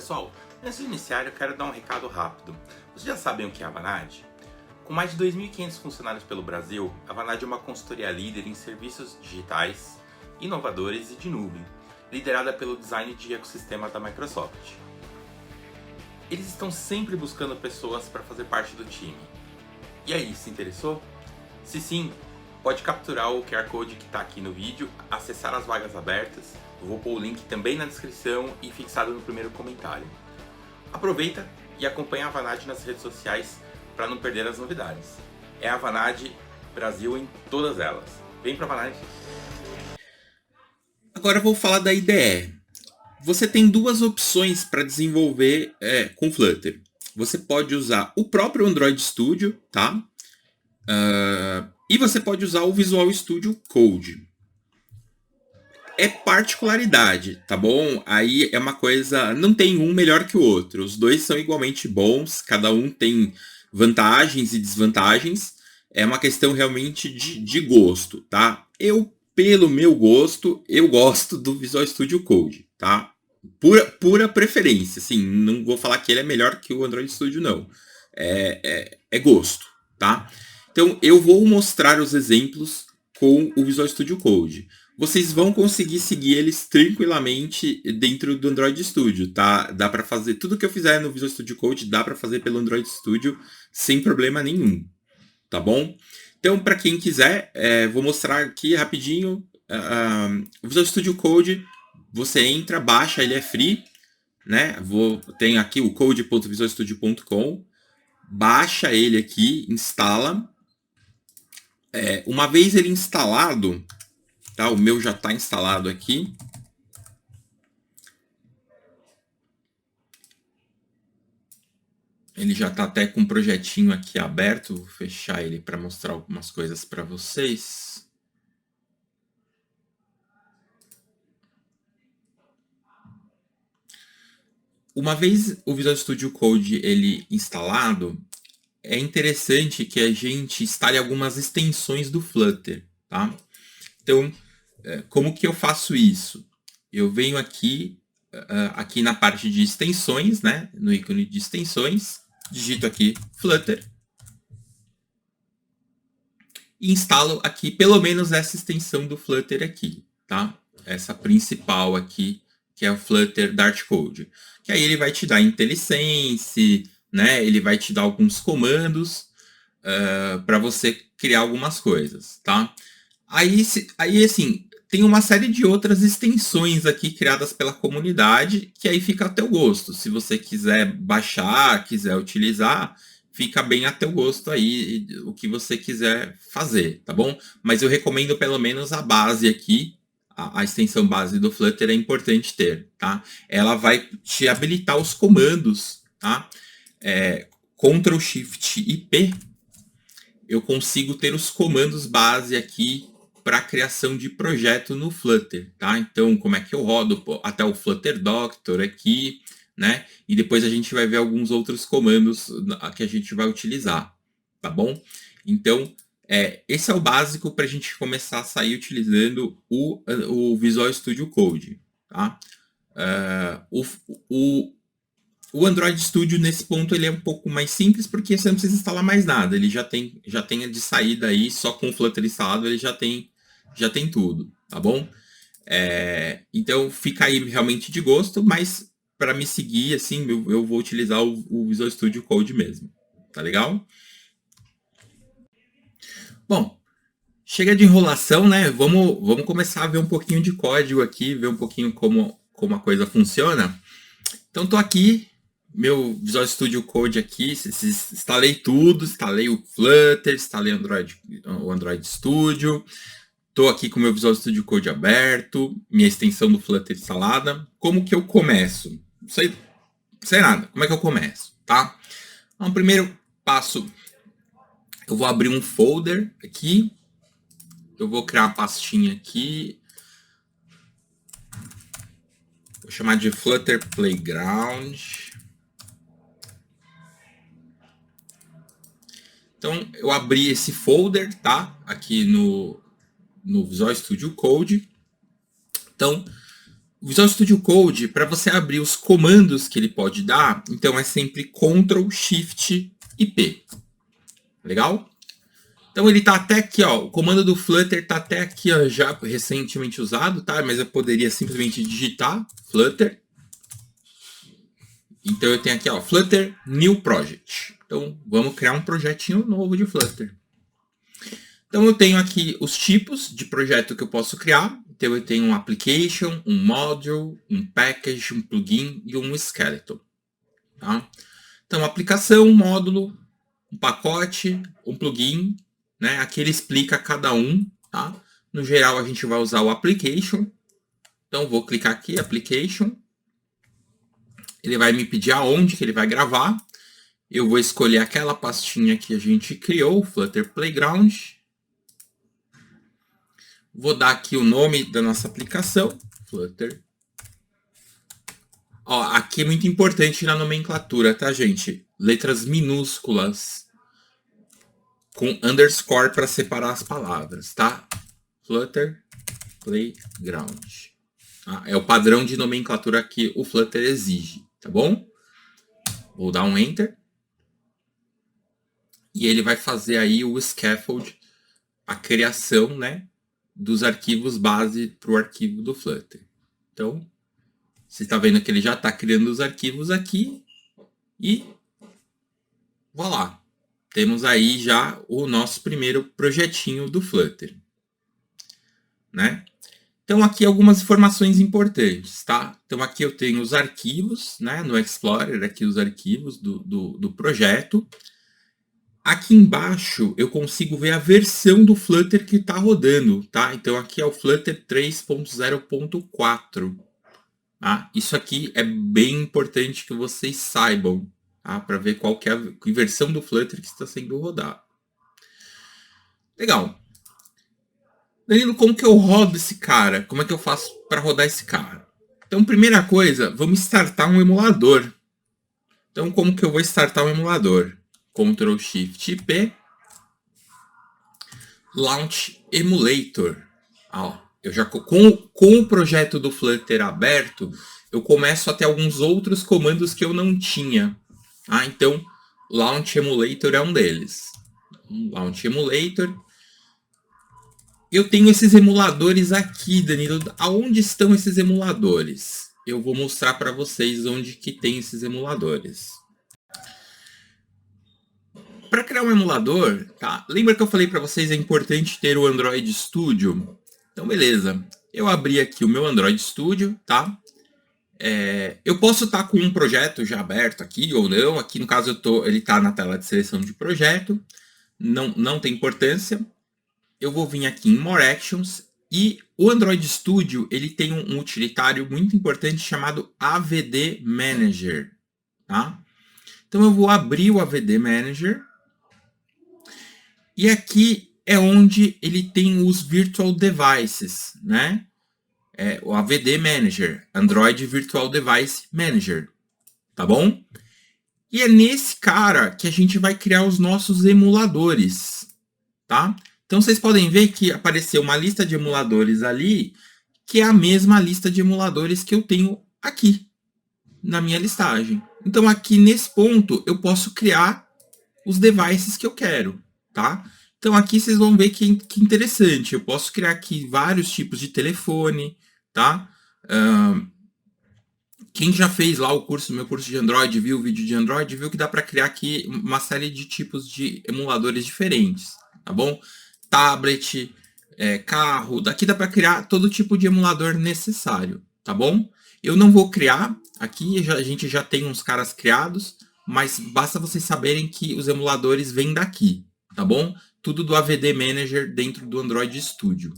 Pessoal, antes de iniciar eu quero dar um recado rápido. Vocês já sabem o que é a Vanad? Com mais de 2.500 funcionários pelo Brasil, a Vanad é uma consultoria líder em serviços digitais, inovadores e de nuvem, liderada pelo design de ecossistema da Microsoft. Eles estão sempre buscando pessoas para fazer parte do time. E aí, se interessou? Se sim, pode capturar o QR Code que está aqui no vídeo, acessar as vagas abertas. Eu vou pôr o link também na descrição e fixado no primeiro comentário. Aproveita e acompanha a Vanad nas redes sociais para não perder as novidades. É a Vanad Brasil em todas elas. Vem para a Vanad. Agora eu vou falar da IDE. Você tem duas opções para desenvolver com Flutter. Você pode usar o próprio Android Studio, tá? E você pode usar o Visual Studio Code. É particularidade, tá bom? Aí é uma coisa, não tem um melhor que o outro. Os dois são igualmente bons, cada um tem vantagens e desvantagens. É uma questão realmente de gosto, tá? Pelo meu gosto, eu gosto do Visual Studio Code, tá? Pura preferência, assim, não vou falar que ele é melhor que o Android Studio, não. É gosto, tá? Então, eu vou mostrar os exemplos com o Visual Studio Code. Vocês vão conseguir seguir eles tranquilamente dentro do Android Studio, tá? Dá para fazer tudo que eu fizer no Visual Studio Code, dá para fazer pelo Android Studio sem problema nenhum, tá bom? Então, para quem quiser, vou mostrar aqui rapidinho o Visual Studio Code. Você entra, baixa, ele é free, né? Tem aqui o code.visualstudio.com, baixa ele aqui, instala. Uma vez ele instalado, tá? O meu já está instalado aqui. Ele já está até com um projetinho aqui aberto. Vou fechar ele para mostrar algumas coisas para vocês. Uma vez o Visual Studio Code ele instalado, é interessante que a gente instale algumas extensões do Flutter, tá? Então, como que eu faço isso? Eu venho aqui na parte de extensões, né? No ícone de extensões, digito aqui Flutter e instalo aqui pelo menos essa extensão do Flutter aqui, tá? Essa principal aqui, que é o Flutter Dart Code. Que aí ele vai te dar IntelliSense, né? Ele vai te dar alguns comandos para você criar algumas coisas, tá? Aí, assim, tem uma série de outras extensões aqui criadas pela comunidade, que aí fica a teu gosto. Se você quiser baixar, quiser utilizar, fica bem a teu gosto aí, o que você quiser fazer, tá bom? Mas eu recomendo pelo menos a base aqui, a extensão base do Flutter é importante ter, tá? Ela vai te habilitar os comandos, tá? Ctrl Shift e P, eu consigo ter os comandos base aqui para criação de projeto no Flutter, tá? Então, como é que eu rodo até o Flutter Doctor aqui, né? E depois a gente vai ver alguns outros comandos que a gente vai utilizar, tá bom? Então, esse é o básico para a gente começar a sair utilizando o Visual Studio Code, tá? O Android Studio, nesse ponto, ele é um pouco mais simples, porque você não precisa instalar mais nada. Ele já tem de saída aí, só com o Flutter instalado, ele já tem tudo, tá bom? Então, fica aí realmente de gosto, mas para me seguir, assim, eu vou utilizar o Visual Studio Code mesmo, tá legal? Bom, chega de enrolação, né? Vamos começar a ver um pouquinho de código aqui, ver um pouquinho como a coisa funciona. Então, tô aqui, meu Visual Studio Code aqui, instalei tudo, instalei o Flutter, instalei o Android Studio, estou aqui com o meu Visual Studio Code aberto, minha extensão do Flutter instalada. Como que eu começo? Não sei nada, como é que eu começo, tá? Então, primeiro passo, eu vou abrir um folder aqui, eu vou criar uma pastinha aqui, vou chamar de Flutter Playground. Então, eu abri esse folder, tá? Aqui no Visual Studio Code. Então, O Visual Studio Code, para você abrir os comandos que ele pode dar, então é sempre Ctrl, Shift e P. Legal? Então ele está até aqui, ó, o comando do Flutter está até aqui, ó, já recentemente usado, tá? Mas eu poderia simplesmente digitar Flutter. Então eu tenho aqui, ó, Flutter New Project. Então vamos criar um projetinho novo de Flutter. Então eu tenho aqui os tipos de projeto que eu posso criar. Então eu tenho um application, um module, um package, um plugin e um skeleton. Tá? Então aplicação, módulo, um pacote, um plugin, né? Aqui ele explica cada um. Tá? No geral a gente vai usar o application. Então vou clicar aqui, application. Ele vai me pedir aonde que ele vai gravar. Eu vou escolher aquela pastinha que a gente criou, Flutter Playground. Vou dar aqui o nome da nossa aplicação, Flutter. Ó, aqui é muito importante na nomenclatura, tá, gente? Letras minúsculas com underscore para separar as palavras, tá? Flutter Playground. Tá? É o padrão de nomenclatura que o Flutter exige, tá bom? Vou dar um Enter. E ele vai fazer aí o scaffold, a criação, né? Dos arquivos base para o arquivo do Flutter. Então, você está vendo que ele já está criando os arquivos aqui e voilà, temos aí já o nosso primeiro projetinho do Flutter, né? Então aqui algumas informações importantes, tá? Então aqui eu tenho os arquivos, né? No Explorer, aqui os arquivos do projeto. Aqui embaixo eu consigo ver a versão do Flutter que está rodando, tá? Então aqui é o Flutter 3.0.4. Tá? Isso aqui é bem importante que vocês saibam, tá? Para ver qual que é a versão do Flutter que está sendo rodado. Legal. Danilo, como que eu rodo esse cara? Como é que eu faço para rodar esse cara? Então, primeira coisa, vamos startar um emulador. Então, como que eu vou startar um emulador? Ctrl Shift P, Launch Emulator. Ó, eu já com o projeto do Flutter aberto, eu começo a ter alguns outros comandos que eu não tinha. Ah, então, Launch Emulator é um deles. Launch Emulator. Eu tenho esses emuladores aqui, Danilo. Aonde estão esses emuladores? Eu vou mostrar para vocês onde que tem esses emuladores. Para criar um emulador, tá? Lembra que eu falei para vocês é importante ter o Android Studio? Então, beleza. Eu abri aqui o meu Android Studio, tá? Eu posso estar com um projeto já aberto aqui ou não. Aqui, no caso, ele está na tela de seleção de projeto. Não tem importância. Eu vou vir aqui em More Actions. E o Android Studio ele tem um utilitário muito importante chamado AVD Manager, tá? Então, eu vou abrir o AVD Manager. E aqui é onde ele tem os Virtual Devices, né? O AVD Manager, Android Virtual Device Manager, tá bom? E é nesse cara que a gente vai criar os nossos emuladores, tá? Então vocês podem ver que apareceu uma lista de emuladores ali, que é a mesma lista de emuladores que eu tenho aqui na minha listagem. Então aqui nesse ponto eu posso criar os devices que eu quero, tá? Então aqui vocês vão ver que interessante. Eu posso criar aqui vários tipos de telefone, tá? Quem já fez lá meu curso de Android, viu o vídeo de Android, viu que dá para criar aqui uma série de tipos de emuladores diferentes, tá bom? Tablet, carro, daqui dá para criar todo tipo de emulador necessário, tá bom? Eu não vou criar, aqui a gente já tem uns caras criados, mas basta vocês saberem que os emuladores vêm daqui, tá bom? Tudo do AVD Manager dentro do Android Studio,